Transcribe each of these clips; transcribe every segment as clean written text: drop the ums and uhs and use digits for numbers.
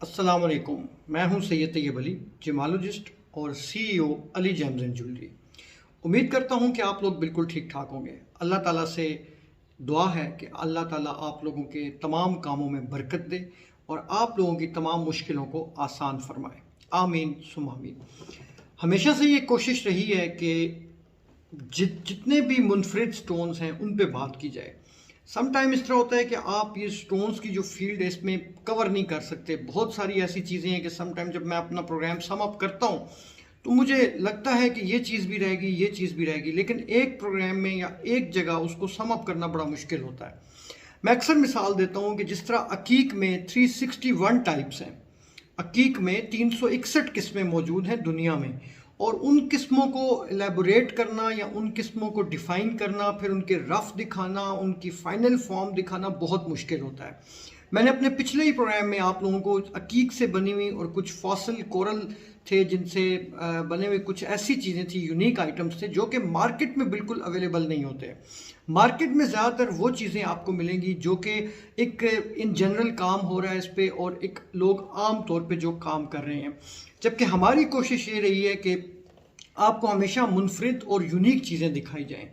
अस्सलाम वालेकुम। मैं हूं सैयद तैयब अली, जिमालोजिस्ट और CEO Ali James and jewellery. उम्मीद करता हूं कि आप लोग बिल्कुल ठीक ठाक होंगे। अल्लाह ताला से दुआ है कि अल्लाह ताला आप लोगों के तमाम कामों में बरकत दे और आप लोगों की तमाम मुश्किलों को आसान फरमाए। आमीन सुम आमीन। हमेशा से ये कोशिश रही है कि जितने भी मुनफरिद स्टोन्स हैं उन पे बात की जाए। सम टाइम इस तरह होता है कि आप ये स्टोन्स की जो फील्ड है इसमें कवर नहीं कर सकते। बहुत सारी ऐसी चीज़ें हैं कि सम टाइम जब मैं अपना प्रोग्राम सम अप करता हूँ तो मुझे लगता है कि ये चीज़ भी रहेगी, ये चीज़ भी रहेगी, लेकिन एक प्रोग्राम में या एक जगह उसको सम अप करना बड़ा मुश्किल होता है। मैं अक्सर मिसाल देता हूँ कि जिस तरह अकीक में 361 टाइप्स हैं, अकीक में 361 किस्में मौजूद हैं दुनिया में, और उन किस्मों को एलेबोरेट करना या उन किस्मों को डिफ़ाइन करना, फिर उनके रफ दिखाना, उनकी फ़ाइनल फॉर्म दिखाना बहुत मुश्किल होता है। मैंने अपने पिछले ही प्रोग्राम में आप लोगों को अकीक से बनी हुई और कुछ फॉसिल कोरल थे जिनसे बने हुए कुछ ऐसी चीज़ें थी, यूनिक आइटम्स थे जो कि मार्केट में बिल्कुल अवेलेबल नहीं होते। मार्केट में ज़्यादातर वो चीज़ें आपको मिलेंगी जो कि एक इन जनरल काम हो रहा है इस पर और एक लोग आम तौर पे जो काम कर रहे हैं, जबकि हमारी कोशिश ये रही है कि आपको हमेशा मुनफरिद और यूनिक चीज़ें दिखाई जाएं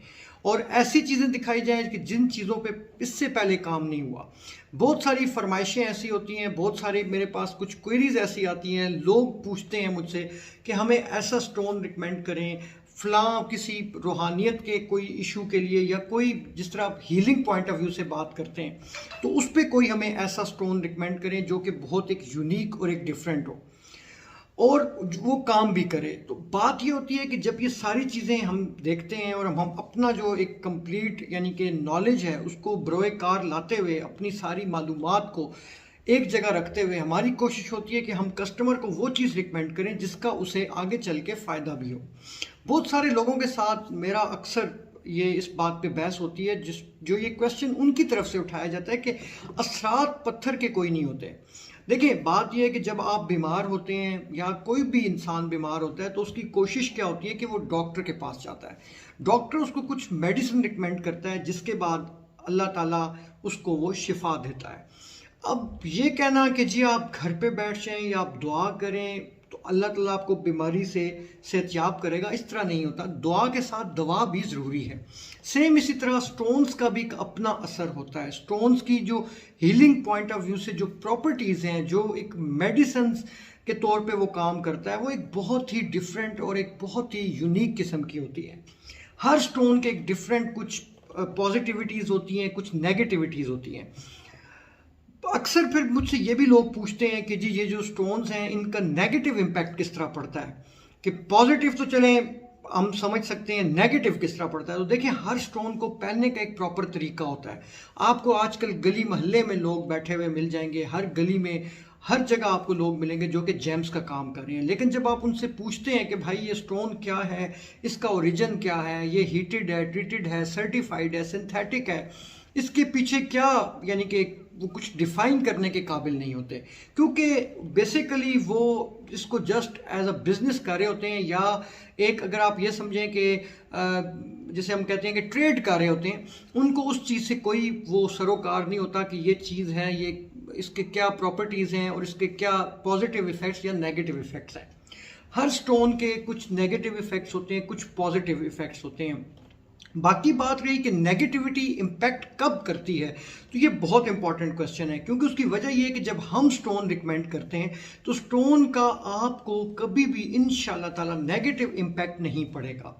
और ऐसी चीज़ें दिखाई जाएं कि जिन चीज़ों पे इससे पहले काम नहीं हुआ। बहुत सारी फरमाइशें ऐसी होती हैं, बहुत सारी मेरे पास कुछ क्वेरीज ऐसी आती हैं, लोग पूछते हैं मुझसे कि हमें ऐसा स्टोन रिकमेंड करें फ़लाँ किसी रूहानियत के कोई इशू के लिए, या कोई जिस तरह आप हीलिंग पॉइंट ऑफ व्यू से बात करते हैं तो उस पर कोई हमें ऐसा स्टोन रिकमेंड करें जो कि बहुत एक यूनिक और एक डिफरेंट हो और वो काम भी करे। तो बात ये होती है कि जब ये सारी चीज़ें हम देखते हैं और हम अपना जो एक कंप्लीट यानी कि नॉलेज है उसको बरोए कार लाते हुए, अपनी सारी मालूमात को एक जगह रखते हुए, हमारी कोशिश होती है कि हम कस्टमर को वो चीज़ रिकमेंड करें जिसका उसे आगे चल के फ़ायदा भी हो। बहुत सारे लोगों के साथ मेरा अक्सर ये इस बात पे बहस होती है जो ये क्वेश्चन उनकी तरफ से उठाया जाता है कि असरात पत्थर के कोई नहीं होते। देखिए, बात यह है कि जब आप बीमार होते हैं या कोई भी इंसान बीमार होता है तो उसकी कोशिश क्या होती है कि वो डॉक्टर के पास जाता है। डॉक्टर उसको कुछ मेडिसिन रिकमेंड करता है जिसके बाद अल्लाह ताला उसको वो शिफा देता है। अब ये कहना कि जी आप घर पे बैठ जाएं या आप दुआ करें तो अल्लाह ताला आपको बीमारी से सेहतयाब करेगा, इस तरह नहीं होता। दुआ के साथ दवा भी ज़रूरी है। सेम इसी तरह स्टोन्स का भी एक अपना असर होता है। स्टोन्स की जो हीलिंग पॉइंट ऑफ व्यू से जो प्रॉपर्टीज़ हैं, जो एक मेडिसिन के तौर पे वो काम करता है, वो एक बहुत ही डिफरेंट और एक बहुत ही यूनिक किस्म की होती है। हर स्टोन के एक डिफरेंट कुछ पॉजिटिविटीज़ होती हैं, कुछ नेगेटिविटीज़ होती हैं। अक्सर फिर मुझसे ये भी लोग पूछते हैं कि जी ये जो स्टोन्स हैं इनका नेगेटिव इम्पैक्ट किस तरह पड़ता है, कि पॉजिटिव तो चलें हम समझ सकते हैं, नेगेटिव किस तरह पड़ता है। तो देखिए, हर स्टोन को पहनने का एक प्रॉपर तरीका होता है। आपको आजकल गली मोहल्ले में लोग बैठे हुए मिल जाएंगे, हर गली में हर जगह आपको लोग मिलेंगे जो कि जेम्स का काम कर रहे हैं, लेकिन जब आप उनसे पूछते हैं कि भाई ये स्टोन क्या है, इसका ओरिजिन क्या है, ये हीटेड है, ट्रीटेड है, सर्टिफाइड है, सिंथेटिक है, इसके पीछे क्या, यानी कि वो कुछ डिफाइन करने के काबिल नहीं होते, क्योंकि बेसिकली वो इसको जस्ट एज अ बिजनेस कर रहे होते हैं, या एक अगर आप ये समझें कि जैसे हम कहते हैं कि ट्रेड कर रहे होते हैं, उनको उस चीज़ से कोई वो सरोकार नहीं होता कि ये चीज़ है, ये इसके क्या प्रॉपर्टीज़ हैं और इसके क्या पॉजिटिव इफ़ेक्ट्स या नेगेटिव इफ़ेक्ट्स हैं। हर स्टोन के कुछ नेगेटिव इफ़ेक्ट्स होते हैं, कुछ पॉजिटिव इफ़ेक्ट्स होते हैं। बाकी बात रही कि नेगेटिविटी इम्पैक्ट कब करती है, तो ये बहुत इंपॉर्टेंट क्वेश्चन है, क्योंकि उसकी वजह ये है कि जब हम स्टोन रिकमेंड करते हैं तो स्टोन का आपको कभी भी इंशाल्लाह ताला नेगेटिव इम्पैक्ट नहीं पड़ेगा।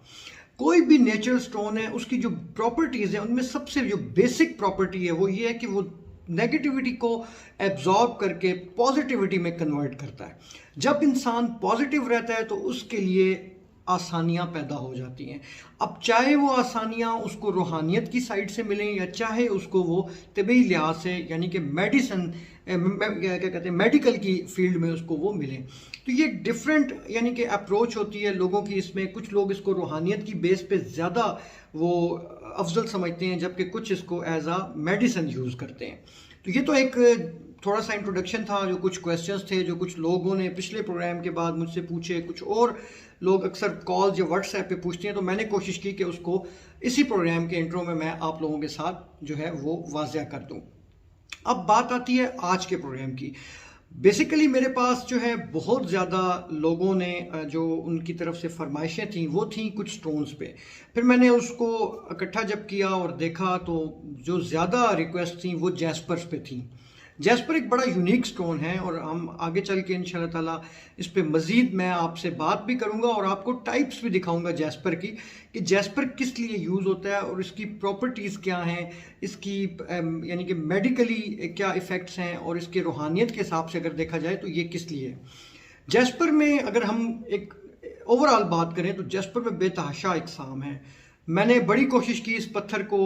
कोई भी नेचुरल स्टोन है, उसकी जो प्रॉपर्टीज़ हैं उनमें सबसे जो बेसिक प्रॉपर्टी है वो ये है कि वो नेगेटिविटी को एब्जॉर्ब करके पॉजिटिविटी में कन्वर्ट करता है। जब इंसान पॉजिटिव रहता है तो उसके लिए आसानियाँ पैदा हो जाती हैं। अब चाहे वो आसानियाँ उसको रूहानियत की साइड से मिलें या चाहे उसको वो तबी लिहाज से यानी कि मेडिसिन क्या कहते हैं मेडिकल की फील्ड में उसको वो मिलें। तो ये डिफरेंट यानी कि अप्रोच होती है लोगों की इसमें। कुछ लोग इसको रूहानियत की बेस पे ज़्यादा वो अफजल समझते हैं, जबकि कुछ इसको एज आ मेडिसिन यूज़ करते हैं। तो ये तो एक थोड़ा सा इंट्रोडक्शन था, जो कुछ क्वेश्चंस थे जो कुछ लोगों ने पिछले प्रोग्राम के बाद मुझसे पूछे, कुछ और लोग अक्सर कॉल्स या व्हाट्सएप पे पूछते हैं, तो मैंने कोशिश की कि उसको इसी प्रोग्राम के इंट्रो में मैं आप लोगों के साथ जो है वो वाज़िया कर दूं। अब बात आती है आज के प्रोग्राम की। बेसिकली मेरे पास जो है बहुत ज़्यादा लोगों ने जो उनकी तरफ से फरमाइशें थी वो थी कुछ स्टोन्स पे। फिर मैंने उसको इकट्ठा जब किया और देखा तो जो ज़्यादा रिक्वेस्ट थी वो जैस्पर्स पे थी। जैस्पर एक बड़ा यूनिक स्टोन है और हम आगे चल के इंशाल्लाह ताला इस पे मज़ीद मैं आपसे बात भी करूंगा और आपको टाइप्स भी दिखाऊंगा जैस्पर की, कि जैस्पर किस लिए यूज़ होता है और इसकी प्रॉपर्टीज़ क्या हैं, इसकी यानी कि मेडिकली क्या इफ़ेक्ट्स हैं और इसके रूहानियत के हिसाब से अगर देखा जाए तो ये किस लिए है। जैस्पर में अगर हम एक ओवरऑल बात करें तो जैस्पर में बेतहाशा इकसाम है। मैंने बड़ी कोशिश की इस पत्थर को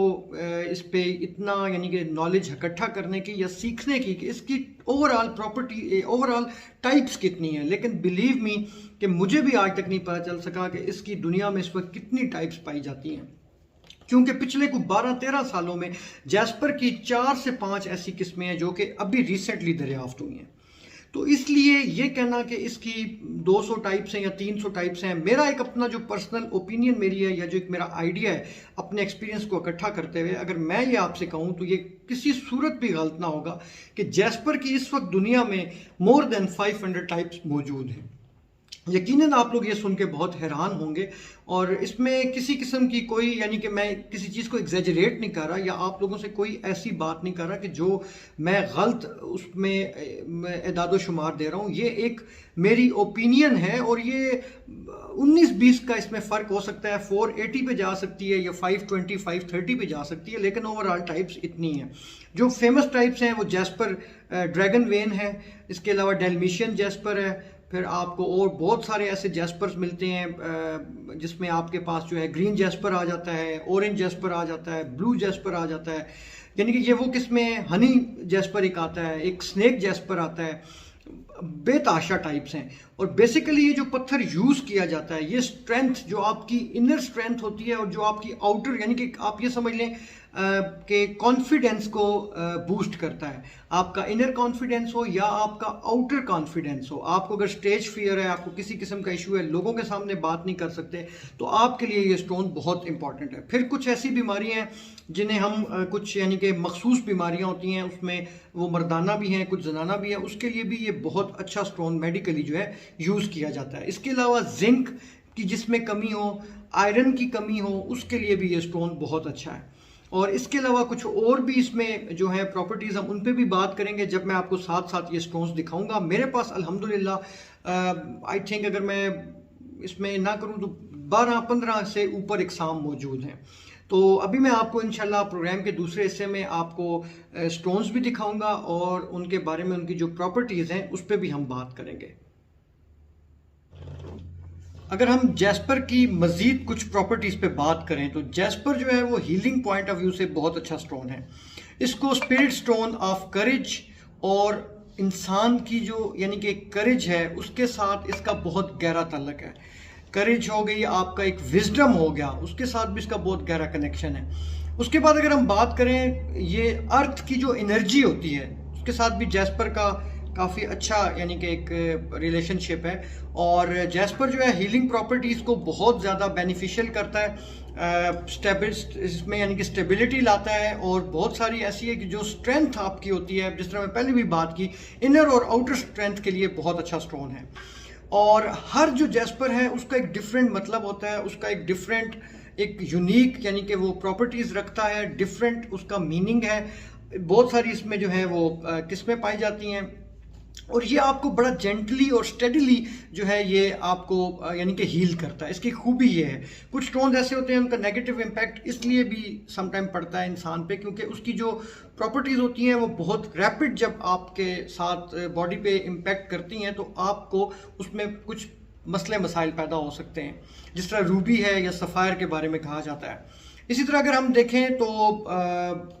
इस पे इतना यानी कि नॉलेज इकट्ठा करने की या सीखने की कि इसकी ओवरऑल प्रॉपर्टी ओवरऑल टाइप्स कितनी है, लेकिन बिलीव मी कि मुझे भी आज तक नहीं पता चल सका कि इसकी दुनिया में इस वक्त कितनी टाइप्स पाई जाती हैं, क्योंकि पिछले कुछ 12-13 सालों में जैस्पर की 4 से 5 ऐसी किस्में हैं जो कि अभी रिसेंटली दरियाफ्त हुई हैं। तो इसलिए ये कहना कि इसकी 200 टाइप्स हैं या 300 टाइप्स हैं, मेरा एक अपना जो पर्सनल ओपिनियन मेरी है या जो एक मेरा आइडिया है अपने एक्सपीरियंस को इकट्ठा करते हुए, अगर मैं ये आपसे कहूँ तो ये किसी सूरत भी गलत ना होगा कि जैस्पर की इस वक्त दुनिया में मोर देन 500 टाइप्स मौजूद हैं। यकीनन आप लोग ये सुन के बहुत हैरान होंगे और इसमें किसी किस्म की कोई यानी कि मैं किसी चीज़ को एग्जैजरेट नहीं कर रहा या आप लोगों से कोई ऐसी बात नहीं कर रहा कि जो मैं गलत उसमें एदाद शुमार दे रहा हूँ। ये एक मेरी ओपिनियन है और ये 19-20 का इसमें फ़र्क हो सकता है, 480 पे जा सकती है या 520 530 पे जा सकती है, लेकिन ओवरऑल टाइप्स इतनी हैं। जो फेमस टाइप्स हैं वो जैस्पर ड्रैगन वेन है, इसके अलावा डेल्मेशियन जैस्पर है, फिर आपको और बहुत सारे ऐसे जैस्पर्स मिलते हैं जिसमें आपके पास जो है ग्रीन जैस्पर आ जाता है, ऑरेंज जैस्पर आ जाता है, ब्लू जैस्पर आ जाता है, यानी कि ये वो किस्में, हनी जैस्पर एक आता है, एक स्नेक जैस्पर आता है, बेताशा टाइप्स हैं। और बेसिकली ये जो पत्थर यूज़ किया जाता है ये स्ट्रेंथ जो आपकी इनर स्ट्रेंथ होती है और जो आपकी आउटर यानी कि आप ये समझ लें कि कॉन्फिडेंस को बूस्ट करता है। आपका इनर कॉन्फिडेंस हो या आपका आउटर कॉन्फिडेंस हो, आपको अगर स्टेज फियर है, आपको किसी किस्म का इशू है, लोगों के सामने बात नहीं कर सकते, तो आपके लिए ये स्टोन बहुत इंपॉर्टेंट है। फिर कुछ ऐसी बीमारियां हैं जिन्हें हम कुछ यानी कि मखसूस बीमारियां होती हैं, उसमें वो मर्दाना भी हैं कुछ जनाना भी है, उसके लिए भी ये बहुत अच्छा स्टोन मेडिकली जो है यूज़ किया जाता है। इसके अलावा जिंक की जिसमें कमी हो, आयरन की कमी हो, उसके लिए भी ये स्टोन बहुत अच्छा है। और इसके अलावा कुछ और भी इसमें जो है प्रॉपर्टीज़ हम उन पे भी बात करेंगे जब मैं आपको साथ साथ ये स्टोन्स दिखाऊंगा। मेरे पास अल्हम्दुलिल्लाह आई थिंक अगर मैं इसमें ना करूं तो 12-15 से ऊपर इकसाम मौजूद हैं। तो अभी मैं आपको इंशाल्लाह प्रोग्राम के दूसरे हिस्से में आपको स्टोन्स भी दिखाऊंगा और उनके बारे में उनकी जो प्रॉपर्टीज़ हैं उस पर भी हम बात करेंगे। अगर हम जैस्पर की मज़ीद कुछ प्रॉपर्टीज़ पे बात करें तो जैस्पर जो है वो हीलिंग पॉइंट ऑफ व्यू से बहुत अच्छा स्टोन है। इसको स्पिरिट स्टोन ऑफ करेज और इंसान की जो यानी कि करेज है उसके साथ इसका बहुत गहरा ताल्लुक है। करेज हो गई, आपका एक विजडम हो गया, उसके साथ भी इसका बहुत गहरा कनेक्शन है। उसके बाद अगर हम बात करें ये अर्थ की जो एनर्जी होती है उसके साथ भी जैस्पर का काफ़ी अच्छा यानी कि एक रिलेशनशिप है। और जैस्पर जो है हीलिंग प्रॉपर्टीज़ को बहुत ज़्यादा बेनिफिशियल करता है, इसमें यानी कि स्टेबिलिटी लाता है और बहुत सारी ऐसी है कि जो स्ट्रेंथ आपकी होती है, जिस तरह मैं पहले भी बात की, इनर और आउटर स्ट्रेंथ के लिए बहुत अच्छा स्टोन है। और हर जो जैस्पर है उसका एक डिफरेंट मतलब होता है, उसका एक डिफरेंट एक यूनिक यानी कि वो प्रॉपर्टीज़ रखता है, डिफरेंट उसका मीनिंग है। बहुत सारी इसमें जो है वो किस्में पाई जाती हैं और ये आपको बड़ा जेंटली और स्टेडीली जो है ये आपको यानी कि हील करता है। इसकी खूबी ये है, कुछ स्टोन्स ऐसे होते हैं उनका नेगेटिव इम्पैक्ट इसलिए भी समटाइम पड़ता है इंसान पे क्योंकि उसकी जो प्रॉपर्टीज़ होती हैं वो बहुत रैपिड जब आपके साथ बॉडी पे इम्पैक्ट करती हैं तो आपको उसमें कुछ मसले मसाइल पैदा हो सकते हैं, जिस तरह रूबी है या सफ़ायर के बारे में कहा जाता है। इसी तरह अगर हम देखें तो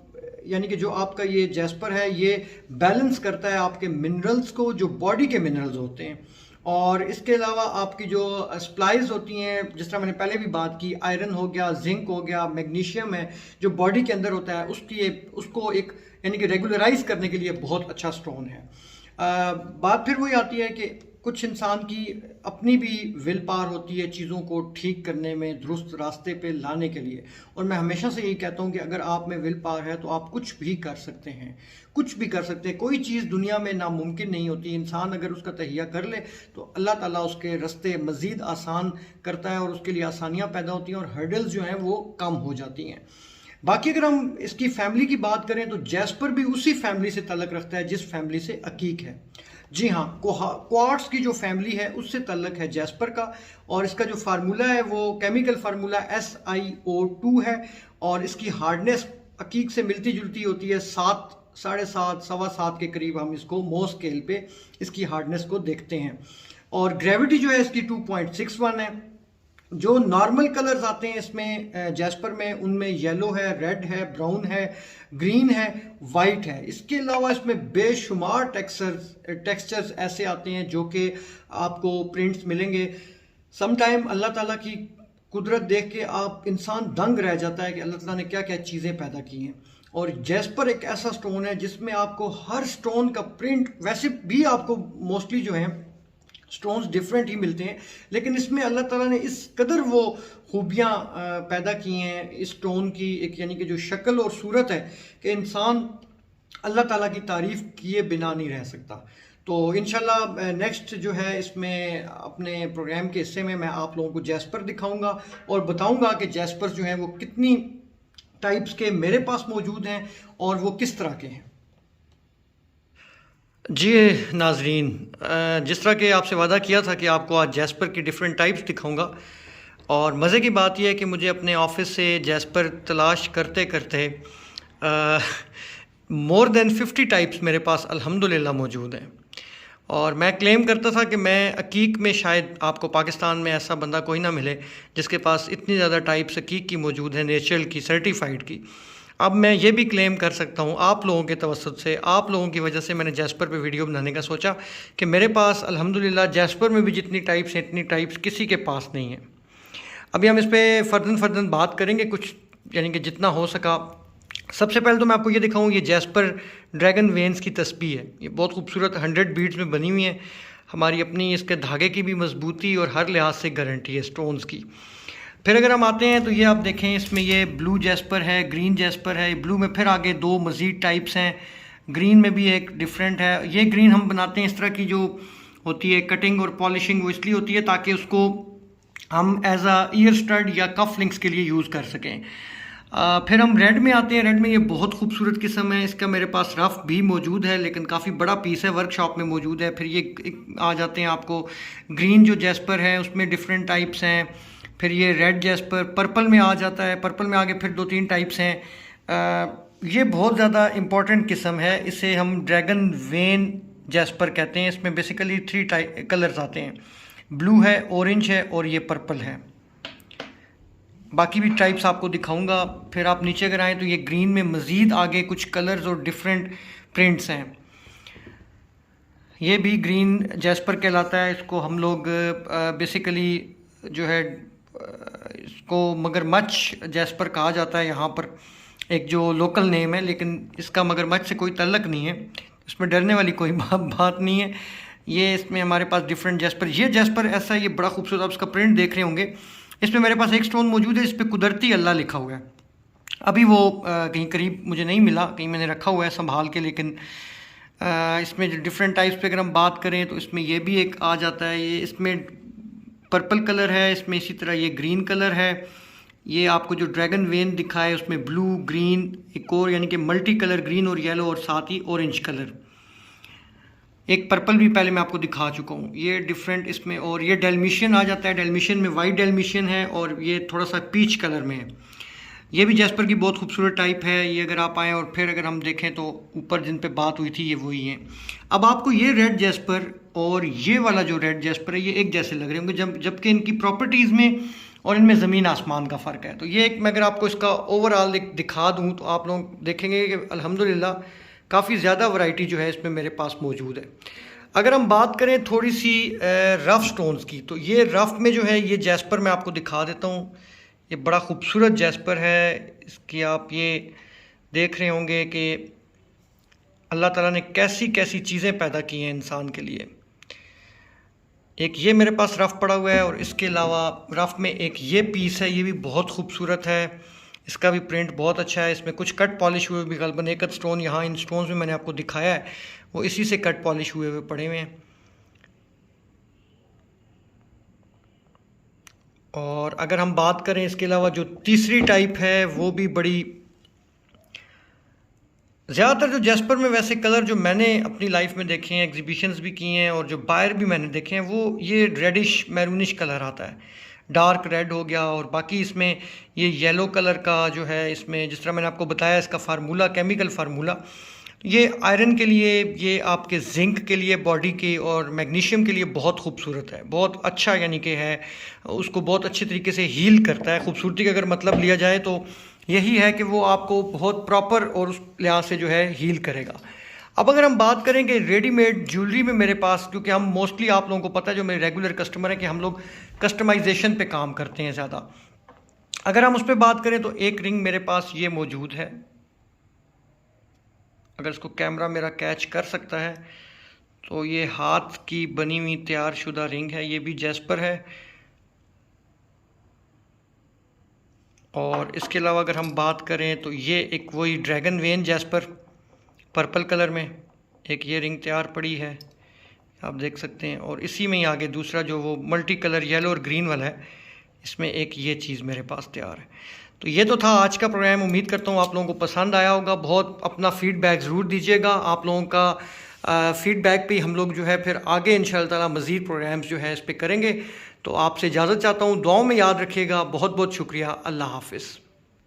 यानी कि जो आपका ये जैस्पर है ये बैलेंस करता है आपके मिनरल्स को, जो बॉडी के मिनरल्स होते हैं। और इसके अलावा आपकी जो स्प्लाइज होती हैं, जिस तरह मैंने पहले भी बात की, आयरन हो गया, जिंक हो गया, मैग्नीशियम है, जो बॉडी के अंदर होता है उसको एक यानी कि रेगुलराइज करने के लिए बहुत अच्छा स्टोन है। बात फिर वही आती है कि कुछ इंसान की अपनी भी विल पावर होती है चीज़ों को ठीक करने में, दुरुस्त रास्ते पे लाने के लिए। और मैं हमेशा से यही कहता हूँ कि अगर आप में विल पावर है तो आप कुछ भी कर सकते हैं, कुछ भी कर सकते हैं। कोई चीज़ दुनिया में नामुमकिन नहीं होती। इंसान अगर उसका तहिया कर ले तो अल्लाह ताला उसके रास्ते मज़ीद आसान करता है और उसके लिए आसानियाँ पैदा होती हैं और हर्डल्स जो हैं वो कम हो जाती हैं। बाकी अगर हम इसकी फैमिली की बात करें तो जैस्पर भी उसी फैमिली से ताल्लुक़ रखता है जिस फैमिली से अकीक है। जी हाँ, क्वार्ट्स की जो फैमिली है उससे ताल्लुक़ है जैस्पर का। और इसका जो फार्मूला है वो केमिकल फार्मूला SiO2 है और इसकी हार्डनेस अकीक से मिलती जुलती होती है। 7, 7.5, सवा 7 के करीब हम इसको मो स्केल पे इसकी हार्डनेस को देखते हैं। और ग्रेविटी जो है इसकी 2.61 है। जो नॉर्मल कलर्स आते हैं इसमें जैस्पर में, उनमें येलो है, रेड है, ब्राउन है, ग्रीन है, वाइट है। इसके अलावा इसमें बेशुमार टेक्सचर्स ऐसे आते हैं जो कि आपको प्रिंट्स मिलेंगे। सम टाइम अल्लाह ताला की कुदरत देख के आप इंसान दंग रह जाता है कि अल्लाह ताला ने क्या क्या चीज़ें पैदा की हैं। और जैस्पर एक ऐसा स्टोन है जिसमें आपको हर स्टोन का प्रिंट, वैसे भी आपको मोस्टली जो है स्टोन्स डिफरेंट ही मिलते हैं, लेकिन इसमें अल्लाह ताला ने इस कदर वो खूबियाँ पैदा की हैं इस स्टोन की, एक यानी कि जो शक्ल और सूरत है कि इंसान अल्लाह ताला की तारीफ़ किए बिना नहीं रह सकता। तो इंशाल्लाह नेक्स्ट जो है इसमें अपने प्रोग्राम के हिस्से में मैं आप लोगों को जैस्पर दिखाऊंगा और बताऊंगा कि जैस्पर जो हैं वो कितनी टाइप्स के मेरे पास मौजूद हैं और वो किस तरह के हैं। जी नाजरीन, जिस तरह के आपसे वादा किया था कि आपको आज जैस्पर की डिफरेंट टाइप्स दिखाऊंगा, और मज़े की बात यह है कि मुझे अपने ऑफिस से जैस्पर तलाश करते करते मोर देन 50 टाइप्स मेरे पास अल्हम्दुलिल्लाह मौजूद हैं। और मैं क्लेम करता था कि मैं अकीक में शायद आपको पाकिस्तान में ऐसा बंदा कोई ना मिले जिसके पास इतनी ज़्यादा टाइप्स अकीक की मौजूद है, नेचुरल की, सर्टिफाइड की। अब मैं ये भी क्लेम कर सकता हूँ आप लोगों के तवस्सुत से, आप लोगों की वजह से मैंने जैस्पर पे वीडियो बनाने का सोचा कि मेरे पास अल्हम्दुलिल्लाह जैस्पर में भी जितनी टाइप्स हैं इतनी टाइप्स किसी के पास नहीं है। अभी हम इस पर फ़र्दन बात करेंगे कुछ, यानी कि जितना हो सका। सबसे पहले तो मैं आपको ये दिखाऊँ, ये जैस्पर ड्रैगन वेन्स की तस्बीह है। ये बहुत खूबसूरत 100 बीड्स में बनी हुई है। हमारी अपनी इसके धागे की भी मजबूती और हर लिहाज से गारंटी है स्टोन्स की। फिर अगर हम आते हैं तो ये आप देखें, इसमें ये ब्लू जैस्पर है, ग्रीन जैस्पर है। ब्लू में फिर आगे 2 मज़ीद टाइप्स हैं, ग्रीन में भी एक डिफरेंट है। ये ग्रीन हम बनाते हैं इस तरह की जो होती है कटिंग और पॉलिशिंग, वो इसलिए होती है ताकि उसको हम एज अ ईयर स्टड या कफ लिंक्स के लिए यूज़ कर सकें। फिर हम रेड में आते हैं। रेड में ये बहुत खूबसूरत किस्म है, इसका मेरे पास रफ भी मौजूद है लेकिन काफ़ी बड़ा पीस है, वर्कशॉप में मौजूद है। फिर ये आ जाते हैं आपको ग्रीन जो जैस्पर है उसमें डिफरेंट टाइप्स हैं। फिर ये रेड जैस्पर पर्पल में आ जाता है, पर्पल में आगे फिर 2-3 टाइप्स हैं। ये बहुत ज़्यादा इम्पॉर्टेंट किस्म है, इसे हम ड्रैगन वेन जैस्पर कहते हैं। इसमें बेसिकली 3 कलर्स आते हैं, ब्लू है, ऑरेंज है और ये पर्पल है। बाकी भी टाइप्स आपको दिखाऊंगा। फिर आप नीचे अगर आएँ तो ये ग्रीन में मज़ीद आगे कुछ कलर्स और डिफरेंट प्रिंट्स हैं। ये भी ग्रीन जैस्पर कहलाता है। इसको हम लोग बेसिकली जो है इसको मगरमच्छ जैस्पर कहा जाता है यहाँ पर, एक जो लोकल नेम है, लेकिन इसका मगरमच्छ से कोई तल्लक नहीं है, इसमें डरने वाली कोई बात नहीं है। ये इसमें हमारे पास डिफरेंट जैस्पर, ये जैस्पर ऐसा, ये बड़ा खूबसूरत, आप इसका प्रिंट देख रहे होंगे। इसमें मेरे पास एक स्टोन मौजूद है, इस पर कुदरती अल्लाह लिखा हुआ है। अभी वो कहीं करीब मुझे नहीं मिला, कहीं मैंने रखा हुआ है संभाल के। लेकिन इसमें जो डिफरेंट टाइप्स पे अगर हम बात करें तो इसमें ये भी एक आ जाता है। ये इसमें पर्पल कलर है, इसमें इसी तरह ये ग्रीन कलर है। ये आपको जो ड्रैगन वेन दिखा है उसमें ब्लू, ग्रीन, एक और यानी कि मल्टी कलर ग्रीन और येलो और साथ ही ऑरेंज कलर। एक पर्पल भी पहले मैं आपको दिखा चुका हूँ। ये डिफरेंट इसमें, और ये डेलमिशियन आ जाता है। डेलमिशियन में वाइट डेलमिशियन है और ये थोड़ा सा पीच कलर में है। ये भी जैस्पर की बहुत खूबसूरत टाइप है। ये अगर आप आएँ और फिर अगर हम देखें तो ऊपर जिन पे बात हुई थी ये वही है। अब आपको ये रेड जैस्पर और ये वाला जो रेड जैस्पर है ये एक जैसे लग रहे होंगे, जबकि इनकी प्रॉपर्टीज़ में और इनमें ज़मीन आसमान का फ़र्क है। तो ये एक मैं अगर आपको इसका ओवरऑल दिखा दूँ तो आप लोग देखेंगे कि अल्हम्दुलिल्लाह काफ़ी ज़्यादा वैरायटी जो है इसमें मेरे पास मौजूद है। अगर हम बात करें थोड़ी सी रफ़ स्टोन्स की, तो ये रफ़ में जो है ये जैस्पर मैं आपको दिखा देता हूँ। ये बड़ा खूबसूरत जैस्पर है। इसकी आप ये देख रहे होंगे कि अल्लाह ताला ने कैसी कैसी चीज़ें पैदा की हैं इंसान के लिए। एक ये मेरे पास रफ़ पड़ा हुआ है और इसके अलावा रफ़ में एक ये पीस है, ये भी बहुत खूबसूरत है। इसका भी प्रिंट बहुत अच्छा है। इसमें कुछ कट पॉलिश हुए भी गलबन एक स्टोन यहाँ इन स्टोन्स में मैंने आपको दिखाया है वो इसी से कट पॉलिश हुए हुए पड़े हुए हैं। और अगर हम बात करें इसके अलावा जो तीसरी टाइप है वो भी बड़ी, ज़्यादातर जो जैस्पर में वैसे कलर जो मैंने अपनी लाइफ में देखे हैं, एग्जीबिशंस भी किए हैं और जो बाहर भी मैंने देखे हैं, वो ये रेडिश मैरूनिश कलर आता है, डार्क रेड हो गया। और बाकी इसमें ये येलो कलर का जो है, इसमें जिस तरह मैंने आपको बताया इसका फार्मूला, केमिकल फार्मूला, ये आयरन के लिए, ये आपके जिंक के लिए बॉडी के और मैग्नीशियम के लिए बहुत खूबसूरत है, बहुत अच्छा यानी कि है, उसको बहुत अच्छे तरीके से हील करता है। खूबसूरती का अगर मतलब लिया जाए तो यही है कि वो आपको बहुत प्रॉपर और उस लिहाज से जो है हील करेगा। अब अगर हम बात करें कि रेडीमेड ज्वेलरी में मेरे पास, क्योंकि हम मोस्टली, आप लोगों को पता है जो मेरे रेगुलर कस्टमर हैं, कि हम लोग कस्टमाइजेशन पे काम करते हैं ज़्यादा। अगर हम उस पर बात करें तो एक रिंग मेरे पास ये मौजूद है, अगर इसको कैमरा मेरा कैच कर सकता है तो ये हाथ की बनी हुई तैयार शुदा रिंग है, ये भी जैस्पर है। और इसके अलावा अगर हम बात करें तो ये एक वही dragon when jasper purple colour में एक ये रिंग तैयार पड़ी है, आप देख सकते हैं। और इसी में ही आगे दूसरा जो वो मल्टी कलर येलो और ग्रीन वाला है, इसमें एक ये चीज़ मेरे पास तैयार है। तो ये तो था आज का प्रोग्राम। उम्मीद करता हूँ आप लोगों को पसंद आया होगा। बहुत अपना फीडबैक ज़रूर दीजिएगा। आप लोगों का फीडबैक पे हम लोग जो है फिर आगे इंशाअल्लाह ताला मज़ीद प्रोग्राम्स जो है इस पर करेंगे। तो आपसे इजाज़त चाहता हूँ, दुआओं में याद रखिएगा। बहुत बहुत शुक्रिया। अल्लाह हाफ़िज़।